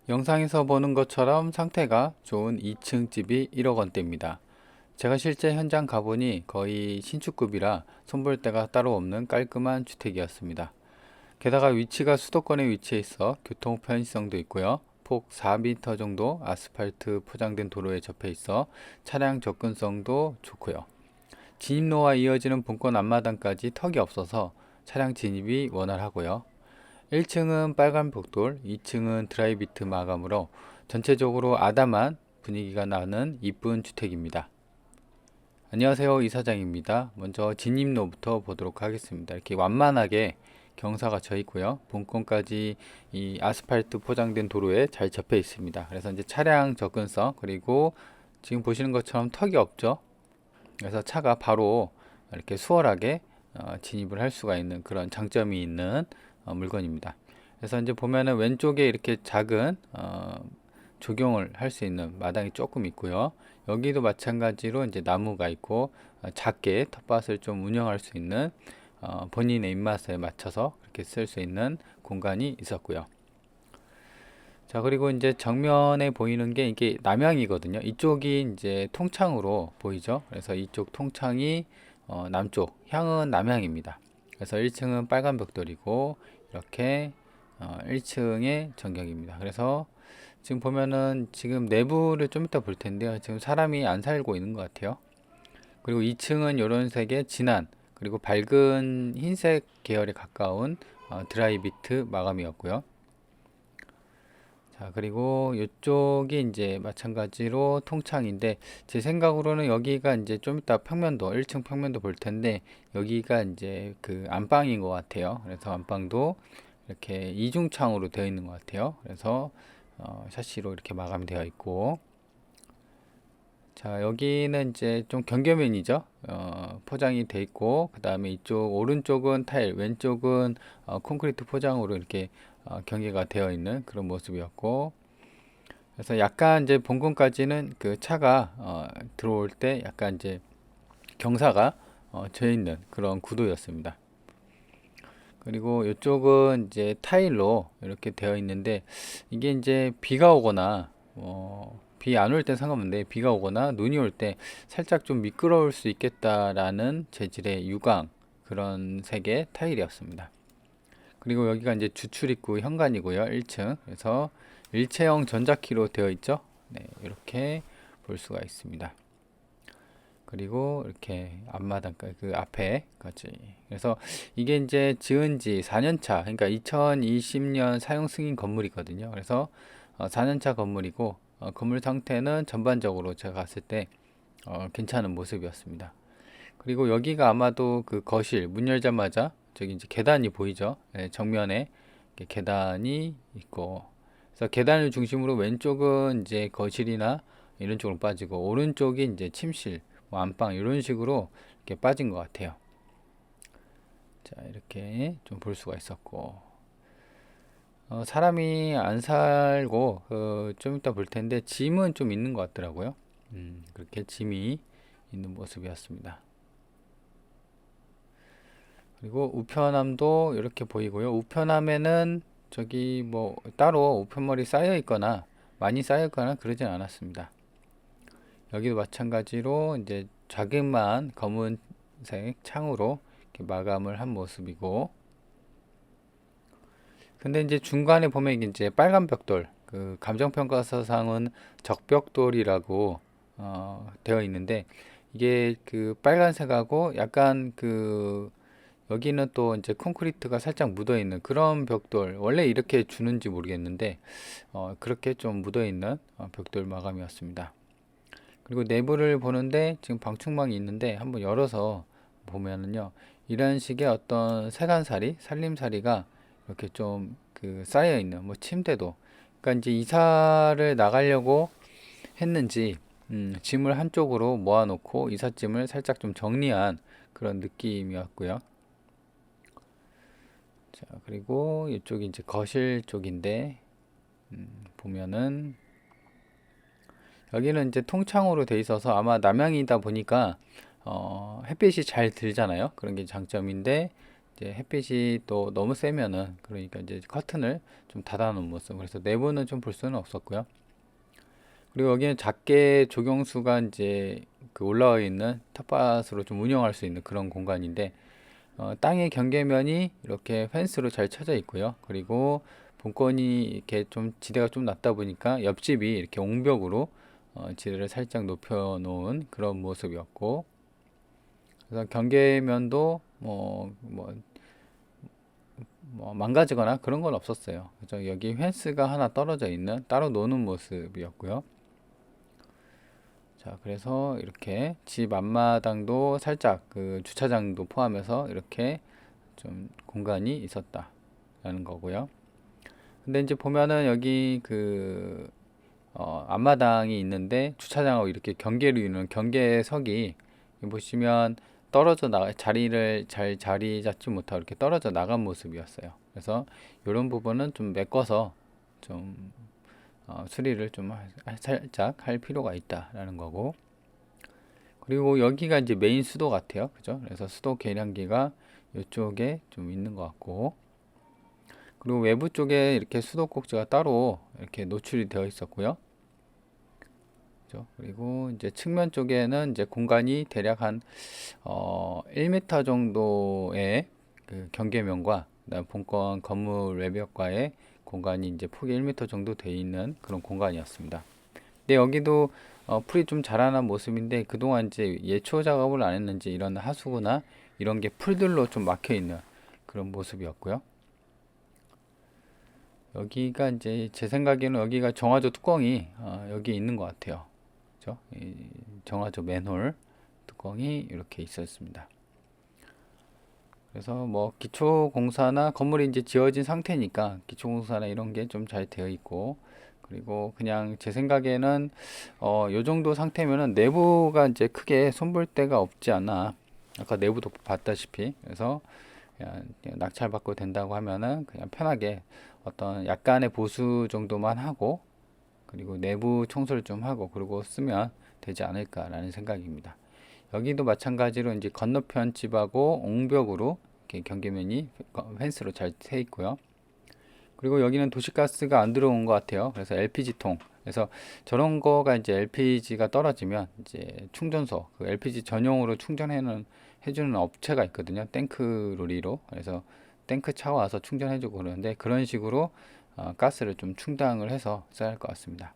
영상에서 보는 것처럼 상태가 좋은 2층 집이 1억 원대입니다. 제가 실제 현장 가보니 거의 신축급이라 손볼 데가 따로 없는 깔끔한 주택이었습니다. 게다가 위치가 수도권에 위치해 있어 교통 편의성도 있고요. 폭 4m 정도 아스팔트 포장된 도로에 접해 있어 차량 접근성도 좋고요. 진입로와 이어지는 본권 앞마당까지 턱이 없어서 차량 진입이 원활하고요. 1층은 빨간 벽돌, 2층은 드라이비트 마감으로 전체적으로 아담한 분위기가 나는 이쁜 주택입니다. 안녕하세요, 이사장입니다. 먼저 진입로부터 보도록 하겠습니다. 이렇게 완만하게 경사가 져 있고요. 본권까지 이 아스팔트 포장된 도로에 잘 접해 있습니다. 그래서 이제 차량 접근성, 그리고 지금 보시는 것처럼 턱이 없죠. 그래서 차가 바로 이렇게 수월하게 진입을 할 수가 있는 그런 장점이 있는 물건입니다. 그래서 이제 보면은 왼쪽에 이렇게 작은 조경을 할 수 있는 마당이 조금 있고요. 여기도 마찬가지로 이제 나무가 있고 작게 텃밭을 좀 운영할 수 있는 본인의 입맛에 맞춰서 그렇게 쓸 수 있는 공간이 있었고요. 자, 그리고 이제 정면에 보이는 게 이게 남향이거든요. 이쪽이 이제 통창으로 보이죠. 그래서 이쪽 통창이 남쪽, 향은 남향입니다. 그래서 1층은 빨간 벽돌이고 이렇게 1층의 전경입니다. 그래서 지금 보면은 지금 내부를 좀 이따 볼 텐데요. 지금 사람이 안 살고 있는 것 같아요. 그리고 2층은 이런 색의 진한 그리고 밝은 흰색 계열에 가까운 드라이비트 마감이었고요. 자, 그리고 이쪽이 이제 마찬가지로 통창인데 제 생각으로는 여기가 이제 좀 이따 평면도 1층 평면도 볼 텐데 여기가 이제 그 안방인 것 같아요. 그래서 안방도 이렇게 이중창으로 되어 있는 것 같아요. 그래서 샤시로 이렇게 마감이 되어 있고, 자, 여기는 이제 좀 경계면이죠. 포장이 돼 있고, 그 다음에 이쪽 오른쪽은 타일, 왼쪽은 콘크리트 포장으로 이렇게 경계가 되어 있는 그런 모습이었고, 그래서 약간 이제 본권까지는 그 차가 들어올 때 약간 이제 경사가 져 있는 그런 구도였습니다. 그리고 이쪽은 이제 타일로 이렇게 되어 있는데 이게 이제 비가 오거나 비 안 올 땐 상관없는데 비가 오거나 눈이 올 때 살짝 좀 미끄러울 수 있겠다라는 재질의 유광 그런 색의 타일이었습니다. 그리고 여기가 이제 주출입구 현관이고요. 1층. 그래서 일체형 전자키로 되어 있죠. 네, 이렇게 볼 수가 있습니다. 그리고 이렇게 앞마당까지 그 앞에까지. 그래서 이게 이제 지은 지 4년 차, 그러니까 2020년 사용 승인 건물이거든요. 그래서 4년 차 건물이고 건물 상태는 전반적으로 제가 갔을 때 괜찮은 모습이었습니다. 그리고 여기가 아마도 그 거실 문 열자마자 저기 이제 계단이 보이죠? 네, 정면에 이렇게 계단이 있고, 그래서 계단을 중심으로 왼쪽은 이제 거실이나 이런 쪽으로 빠지고 오른쪽이 이제 침실, 뭐 안방 이런 식으로 이렇게 빠진 것 같아요. 자, 이렇게 좀 볼 수가 있었고, 사람이 안 살고 좀 이따 볼 텐데 짐은 좀 있는 것 같더라고요. 그렇게 짐이 있는 모습이었습니다. 그리고 우편함도 이렇게 보이고요. 우편함에는 저기 뭐 따로 우편물이 쌓여 있거나 많이 쌓여 있거나 그러진 않았습니다. 여기도 마찬가지로 이제 자그마한 검은색 창으로 이렇게 마감을 한 모습이고, 근데 이제 중간에 보면 이제 빨간 벽돌, 그 감정평가서상은 적벽돌이라고 되어 있는데 이게 그 빨간색하고 약간 그 여기는 또 이제 콘크리트가 살짝 묻어 있는 그런 벽돌, 원래 이렇게 주는지 모르겠는데 그렇게 좀 묻어 있는 벽돌 마감이었습니다. 그리고 내부를 보는데 지금 방충망이 있는데 한번 열어서 보면은요, 이런 식의 어떤 세간살이 살림살이가 이렇게 좀 그 쌓여 있는 뭐 침대도, 그러니까 이제 이사를 나가려고 했는지 짐을 한쪽으로 모아놓고 이삿짐을 살짝 좀 정리한 그런 느낌이었고요. 자, 그리고 이쪽이 이제 거실 쪽인데 보면은 여기는 이제 통창으로 돼 있어서 아마 남향이다 보니까 햇빛이 잘 들잖아요. 그런 게 장점인데 이제 햇빛이 또 너무 세면은 그러니까 이제 커튼을 좀 닫아 놓은 모습. 그래서 내부는 좀 볼 수는 없었고요. 그리고 여기는 작게 조경수가 이제 그 올라와 있는 텃밭으로 좀 운영할 수 있는 그런 공간인데 땅의 경계면이 이렇게 펜스로 잘 쳐져 있고요. 그리고 본건이 이렇게 좀 지대가 좀 낮다 보니까 옆집이 이렇게 옹벽으로 지대를 살짝 높여 놓은 그런 모습이었고, 그래서 경계면도 망가지거나 그런 건 없었어요. 그래서 여기 펜스가 하나 떨어져 있는 따로 노는 모습이었고요. 자, 그래서 이렇게 집 앞마당도 살짝 그 주차장도 포함해서 이렇게 좀 공간이 있었다라는 거고요. 근데 이제 보면은 여기 그 앞마당이 있는데 주차장하고 이렇게 경계를 이루는 경계석이 보시면 떨어져 나가 자리를 잘 자리 잡지 못하고 이렇게 떨어져 나간 모습이었어요. 그래서 이런 부분은 좀 메꿔서 좀 수리를 좀 살짝 할 필요가 있다라는 거고, 그리고 여기가 이제 메인 수도 같아요. 그죠? 그래서 수도 계량기가 이쪽에 좀 있는 것 같고, 그리고 외부 쪽에 이렇게 수도 꼭지가 따로 이렇게 노출이 되어 있었고요. 그죠? 그리고 이제 측면 쪽에는 이제 공간이 대략 한 1m 정도의 그 경계면과 그다음 본건 건물 외벽과의 공간이 이제 폭이 1m 정도 되어 있는 그런 공간이었습니다. 근데 여기도 풀이 좀 자라난 모습인데 그동안 이제 예초 작업을 안 했는지 이런 하수구나 이런 게 풀들로 좀 막혀 있는 그런 모습이었고요. 여기가 이제 제 생각에는 여기가 정화조 뚜껑이 여기 있는 것 같아요. 그죠? 이 정화조 맨홀 뚜껑이 이렇게 있었습니다. 그래서 뭐 기초공사나 건물이 이제 지어진 상태니까 기초공사나 이런 게 좀 잘 되어 있고, 그리고 그냥 제 생각에는 요 정도 상태면은 내부가 이제 크게 손볼 데가 없지 않나. 아까 내부도 봤다시피. 그래서 그냥 낙찰받고 된다고 하면은 그냥 편하게 어떤 약간의 보수 정도만 하고, 그리고 내부 청소를 좀 하고 그리고 쓰면 되지 않을까라는 생각입니다. 여기도 마찬가지로 이제 건너편 집하고 옹벽으로 이렇게 경계면이 펜스로 잘 돼 있고요. 그리고 여기는 도시가스가 안 들어온 것 같아요. 그래서 LPG통. 그래서 저런 거가 이제 LPG가 떨어지면 이제 충전소, 그 LPG 전용으로 충전해는 해주는 업체가 있거든요. 탱크 로리로. 그래서 탱크 차 와서 충전해주고 그러는데 그런 식으로 가스를 좀 충당을 해서 써야 할 것 같습니다.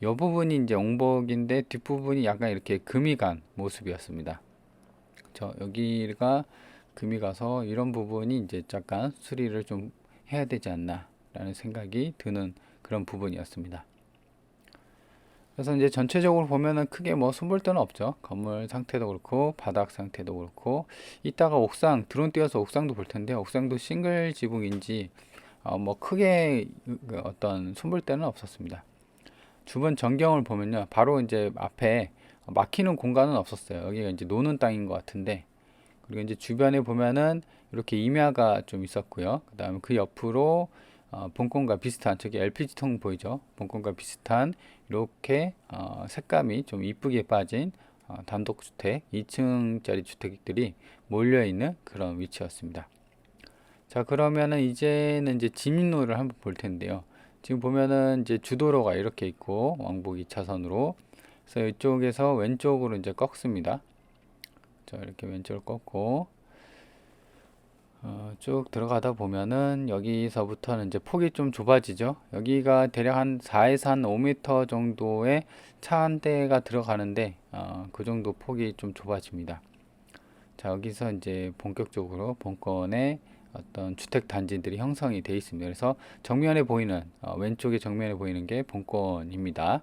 이 부분이 이제 옹벽인데 뒷부분이 약간 이렇게 금이 간 모습이었습니다. 여기가 금이 가서 이런 부분이 이제 약간 수리를 좀 해야 되지 않나 라는 생각이 드는 그런 부분이었습니다. 그래서 이제 전체적으로 보면은 크게 뭐 손볼 데는 없죠. 건물 상태도 그렇고 바닥 상태도 그렇고, 이따가 옥상 드론 띄워서 옥상도 볼 텐데 옥상도 싱글 지붕인지 뭐 크게 어떤 손볼 데는 없었습니다. 주변 전경을 보면요, 바로 이제 앞에 막히는 공간은 없었어요. 여기가 이제 노는 땅인 것 같은데, 그리고 이제 주변에 보면은 이렇게 임야가 좀 있었고요. 그 다음에 그 옆으로 본건과 비슷한, 저기 LPG통 보이죠? 본건과 비슷한 이렇게 색감이 좀 이쁘게 빠진 단독주택, 2층짜리 주택들이 몰려있는 그런 위치였습니다. 자, 그러면은 이제는 이제 진입로를 한번 볼 텐데요. 지금 보면은 이제 주도로가 이렇게 있고 왕복 2차선으로, 그래서 이쪽에서 왼쪽으로 이제 꺾습니다. 자, 이렇게 왼쪽을 꺾고 쭉 들어가다 보면은 여기서부터는 이제 폭이 좀 좁아지죠. 여기가 대략 한 4에서 한 5m 정도의 차 한 대가 들어가는데 그 정도 폭이 좀 좁아집니다. 자, 여기서 이제 본격적으로 본건의 어떤 주택 단지들이 형성이 되어 있습니다. 그래서 정면에 보이는 왼쪽에 정면에 보이는 게 본건입니다.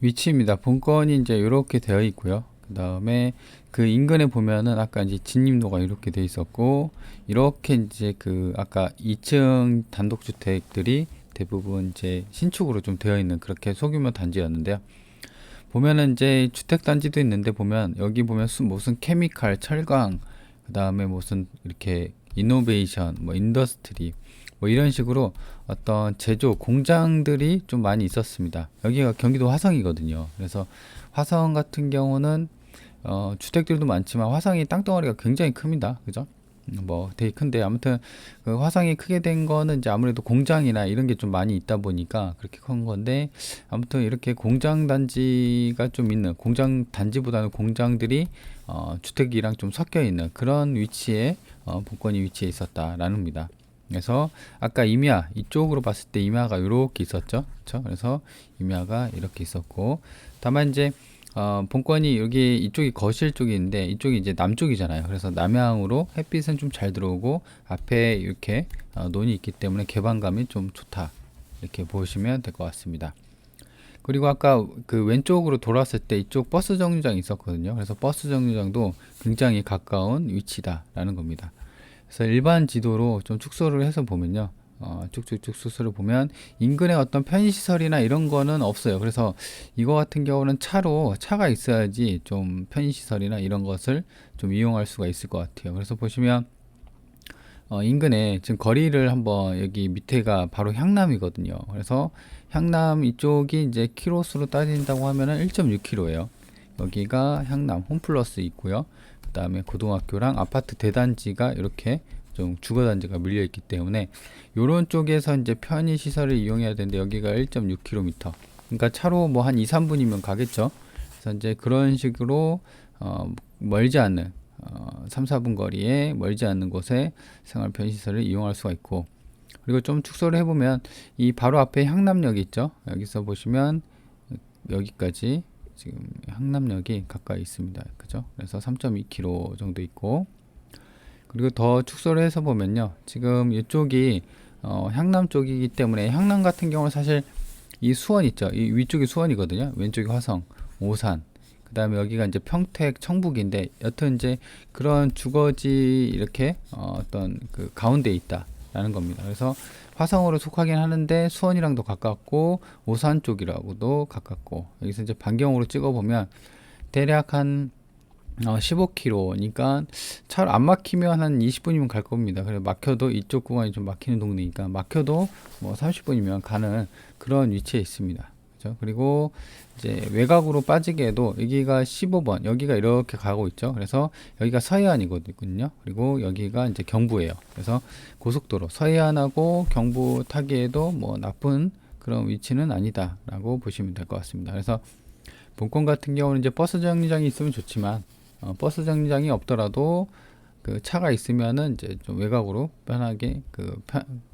위치입니다. 본건이 이제 이렇게 되어 있고요. 그 다음에 그 인근에 보면은 아까 이제 진입로가 이렇게 되어 있었고, 이렇게 이제 그 아까 2층 단독주택들이 대부분 이제 신축으로 좀 되어 있는 그렇게 소규모 단지였는데요. 보면은 이제 주택 단지도 있는데 보면 여기 보면 무슨 케미칼, 철강, 그 다음에 무슨 이렇게 이노베이션, 뭐 인더스트리, 뭐 이런 식으로 어떤 제조 공장들이 좀 많이 있었습니다. 여기가 경기도 화성이거든요. 그래서 화성 같은 경우는 주택들도 많지만 화성이 땅덩어리가 굉장히 큽니다. 그죠? 뭐 되게 큰데, 아무튼 그 화성이 크게 된 거는 이제 아무래도 공장이나 이런 게 좀 많이 있다 보니까 그렇게 큰 건데, 아무튼 이렇게 공장 단지가 좀 있는, 공장 단지보다는 공장들이 주택이랑 좀 섞여 있는 그런 위치에 본건이 위치해 있었다라는 겁니다. 그래서 아까 임야 이쪽으로 봤을 때 임야가 이렇게 있었죠. 그렇죠? 그래서 임야가 이렇게 있었고, 다만 이제 본건이 여기 이쪽이 거실 쪽인데 이쪽이 이제 남쪽이잖아요. 그래서 남향으로 햇빛은 좀 잘 들어오고 앞에 이렇게 논이 있기 때문에 개방감이 좀 좋다, 이렇게 보시면 될 것 같습니다. 그리고 아까 그 왼쪽으로 돌았을 때 이쪽 버스 정류장이 있었거든요. 그래서 버스 정류장도 굉장히 가까운 위치다라는 겁니다. 그래서 일반 지도로 좀 축소를 해서 보면요, 쭉쭉쭉 수술을 보면 인근에 어떤 편의시설이나 이런 거는 없어요. 그래서 이거 같은 경우는 차가 있어야지 좀 편의시설이나 이런 것을 좀 이용할 수가 있을 것 같아요. 그래서 보시면 인근에 지금 거리를 한번, 여기 밑에가 바로 향남이거든요. 그래서 향남 이쪽이 이제 키로수로 따진다고 하면은 1.6km예요. 여기가 향남 홈플러스 있고요. 그 다음에 고등학교랑 아파트 대단지가 이렇게 좀 주거단지가 밀려 있기 때문에 요런 쪽에서 이제 편의 시설을 이용해야 되는데 여기가 1.6km, 그러니까 차로 뭐 한 2, 3분이면 가겠죠. 그래서 이제 그런 식으로 멀지 않는 3, 4분 거리에 멀지 않는 곳에 생활 편의시설을 이용할 수가 있고, 그리고 좀 축소를 해보면 이 바로 앞에 향남역이 있죠. 여기서 보시면 여기까지 지금 향남역이 가까이 있습니다. 그죠? 그래서 3.2km 정도 있고, 그리고 더 축소를 해서 보면요, 지금 이쪽이 향남 쪽이기 때문에 향남 같은 경우는 사실 이 수원 있죠. 이 위쪽이 수원이거든요. 왼쪽이 화성, 오산, 그 다음에 여기가 이제 평택, 청북인데, 여튼 이제 그런 주거지 이렇게 어떤 그 가운데에 있다라는 겁니다. 그래서 화성으로 속하긴 하는데 수원이랑도 가깝고 오산 쪽이라고도 가깝고, 여기서 이제 반경으로 찍어 보면 대략 한 15km니까 차로 안 막히면 한 20분이면 갈 겁니다. 그래 막혀도 이쪽 구간이 좀 막히는 동네니까 막혀도 뭐 30분이면 가는 그런 위치에 있습니다. 그렇죠? 그리고 이제 외곽으로 빠지게 해도 여기가 15번, 여기가 이렇게 가고 있죠. 그래서 여기가 서해안이거든요. 그리고 여기가 이제 경부예요. 그래서 고속도로 서해안하고 경부 타기에도 뭐 나쁜 그런 위치는 아니다라고 보시면 될 것 같습니다. 그래서 본권 같은 경우는 이제 버스 정류장이 있으면 좋지만 버스 정류장이 없더라도 그 차가 있으면은 이제 좀 외곽으로 편하게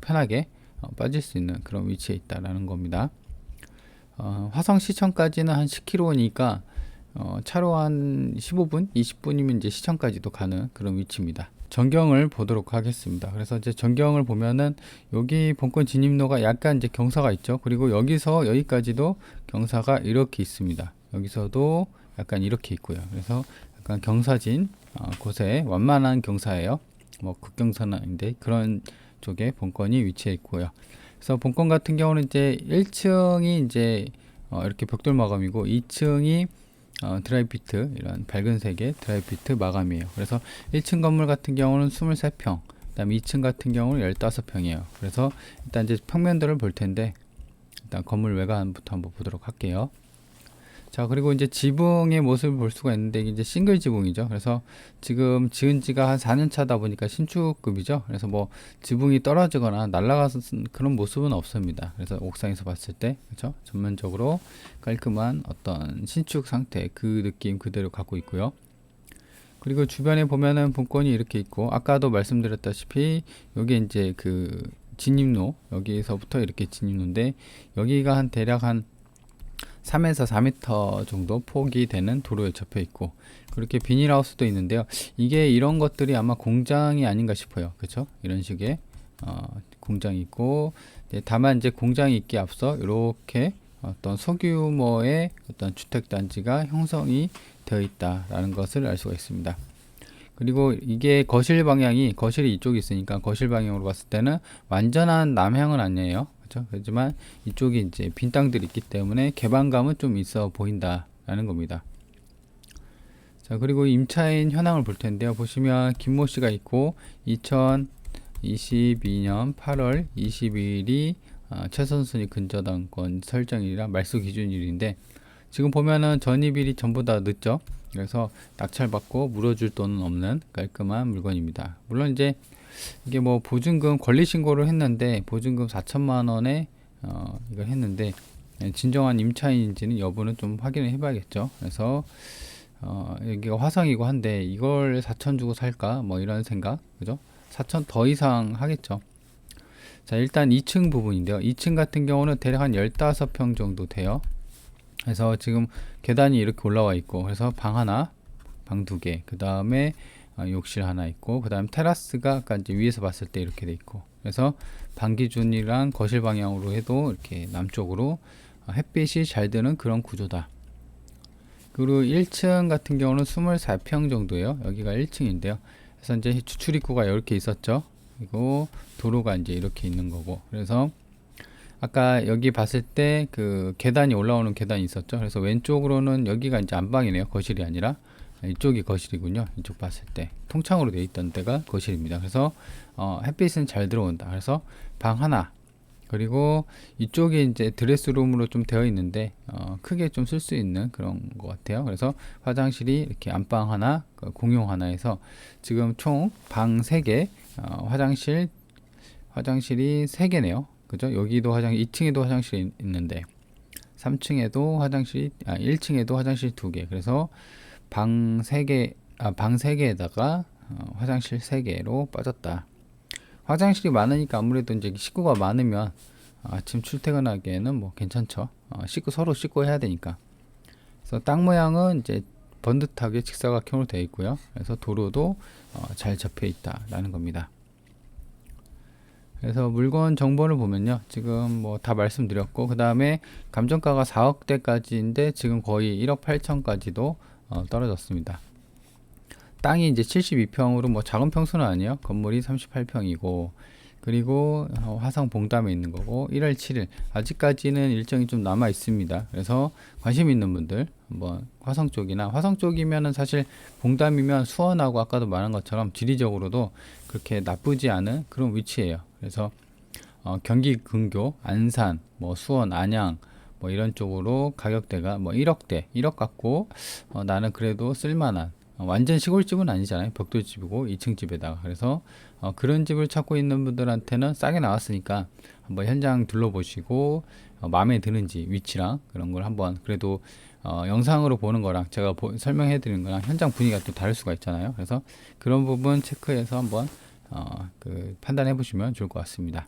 편하게 빠질 수 있는 그런 위치에 있다라는 겁니다. 화성 시청까지는 한 10km니까 차로 한 15분, 20분이면 이제 시청까지도 가는 그런 위치입니다. 전경을 보도록 하겠습니다. 그래서 이제 전경을 보면은 여기 본권 진입로가 약간 이제 경사가 있죠. 그리고 여기서 여기까지도 경사가 이렇게 있습니다. 여기서도 약간 이렇게 있고요. 그래서 약간 경사진 곳에 완만한 경사예요. 뭐 극경사는 아닌데 그런 쪽에 본건이 위치해 있고요. 그래서 본건 같은 경우는 이제 1층이 이제 이렇게 벽돌 마감이고 2층이 드라이피트, 이런 밝은 색의 드라이피트 마감이에요. 그래서 1층 건물 같은 경우는 23평, 그 다음에 2층 같은 경우는 15평이에요. 그래서 일단 이제 평면들을 볼 텐데, 일단 건물 외관부터 한번 보도록 할게요. 자, 그리고 이제 지붕의 모습을 볼 수가 있는데 이게 이제 싱글 지붕이죠. 그래서 지금 지은 지가 한 4년 차다 보니까 신축급이죠. 그래서 뭐 지붕이 떨어지거나 날아가서 그런 모습은 없습니다. 그래서 옥상에서 봤을 때, 그렇죠? 전면적으로 깔끔한 어떤 신축 상태, 그 느낌 그대로 갖고 있고요. 그리고 주변에 보면은 본건이 이렇게 있고, 아까도 말씀드렸다시피 여기 이제 그 진입로, 여기서부터 이렇게 진입로인데 여기가 한 대략 한 3에서 4m 정도 폭이 되는 도로에 접해 있고, 그렇게 비닐하우스도 있는데요. 이게 이런 것들이 아마 공장이 아닌가 싶어요. 그렇죠? 이런 식의 공장이 있고, 다만 이제 공장이 있기에 앞서 이렇게 어떤 소규모의 어떤 주택단지가 형성이 되어 있다라는 것을 알 수가 있습니다. 그리고 이게 거실 방향이, 거실이 이쪽에 있으니까 거실 방향으로 봤을 때는 완전한 남향은 아니에요. 그렇죠? 그렇지만 이쪽에 이제 빈 땅들이 있기 때문에 개방감은 좀 있어 보인다라는 겁니다. 자, 그리고 임차인 현황을 볼 텐데요. 보시면 김모 씨가 있고 2022년 8월 22일이 최선순위 근저당권 설정일이라 말소 기준일인데, 지금 보면은 전입일이 전부 다 늦죠. 그래서 낙찰받고 물어줄 돈은 없는 깔끔한 물건입니다. 물론 이제 이게 뭐 보증금 권리 신고를 했는데 보증금 4천만 원에 이걸 했는데 진정한 임차인인지는 여부는 좀 확인을 해봐야겠죠. 그래서 여기가 화성이고 한데 이걸 4천 주고 살까 뭐 이런 생각, 그죠? 4천 더 이상 하겠죠. 자, 일단 2층 부분인데요. 2층 같은 경우는 대략 한 15평 정도 돼요. 그래서 지금 계단이 이렇게 올라와 있고, 그래서 방 하나, 방 두 개, 그 다음에 욕실 하나 있고, 그 다음 테라스가 아까 이제 위에서 봤을 때 이렇게 돼 있고, 그래서 방 기준이랑 거실 방향으로 해도 이렇게 남쪽으로 햇빛이 잘 드는 그런 구조다. 그리고 1층 같은 경우는 24평 정도예요. 여기가 1층인데요. 그래서 이제 주출입구가 이렇게 있었죠. 그리고 도로가 이제 이렇게 있는 거고, 그래서 아까 여기 봤을 때 그 계단이 올라오는 계단이 있었죠. 그래서 왼쪽으로는 여기가 이제 안방이네요. 거실이 아니라 이쪽이 거실이군요. 이쪽 봤을 때 통창으로 되어 있던 데가 거실입니다. 그래서 햇빛은 잘 들어온다. 그래서 방 하나, 그리고 이쪽이 이제 드레스룸으로 좀 되어 있는데 크게 좀 쓸 수 있는 그런 것 같아요. 그래서 화장실이 이렇게 안방 하나, 공용 하나 해서 지금 총 방 3개, 화장실이 3개네요. 그죠? 여기도 2층에도 화장실이 있는데 3층에도 1층에도 화장실 2개. 그래서 방 3개, 방 3개에다가 화장실 3개로 빠졌다. 화장실이 많으니까 아무래도 이제 식구가 많으면 아침 출퇴근하기에는 뭐 괜찮죠. 서로 씻고 해야 되니까. 그래서 땅 모양은 이제 번듯하게 직사각형으로 되어 있고요. 그래서 도로도 잘 접해 있다라는 겁니다. 그래서 물건 정보를 보면요, 지금 뭐 다 말씀드렸고, 그 다음에 감정가가 4억대까지인데 지금 거의 1억 8천까지도 떨어졌습니다. 땅이 이제 72평으로 뭐 작은 평수는 아니에요. 건물이 38평이고, 그리고 화성 봉담에 있는 거고, 1월 7일 아직까지는 일정이 좀 남아 있습니다. 그래서 관심 있는 분들 한번 화성 쪽이면은 사실 봉담이면 수원하고 아까도 말한 것처럼 지리적으로도 그렇게 나쁘지 않은 그런 위치예요. 그래서 경기 근교, 안산, 뭐 수원, 안양 뭐 이런 쪽으로 가격대가 뭐 1억 갖고 나는 그래도 쓸만한, 완전 시골집은 아니잖아요. 벽돌집이고 2층 집에다가. 그래서 그런 집을 찾고 있는 분들한테는 싸게 나왔으니까 한번 현장 둘러보시고 마음에 드는지 위치랑 그런 걸 한번, 그래도 영상으로 보는 거랑 제가 설명해 드리는 거랑 현장 분위기가 또 다를 수가 있잖아요. 그래서 그런 부분 체크해서 한번 판단해 보시면 좋을 것 같습니다.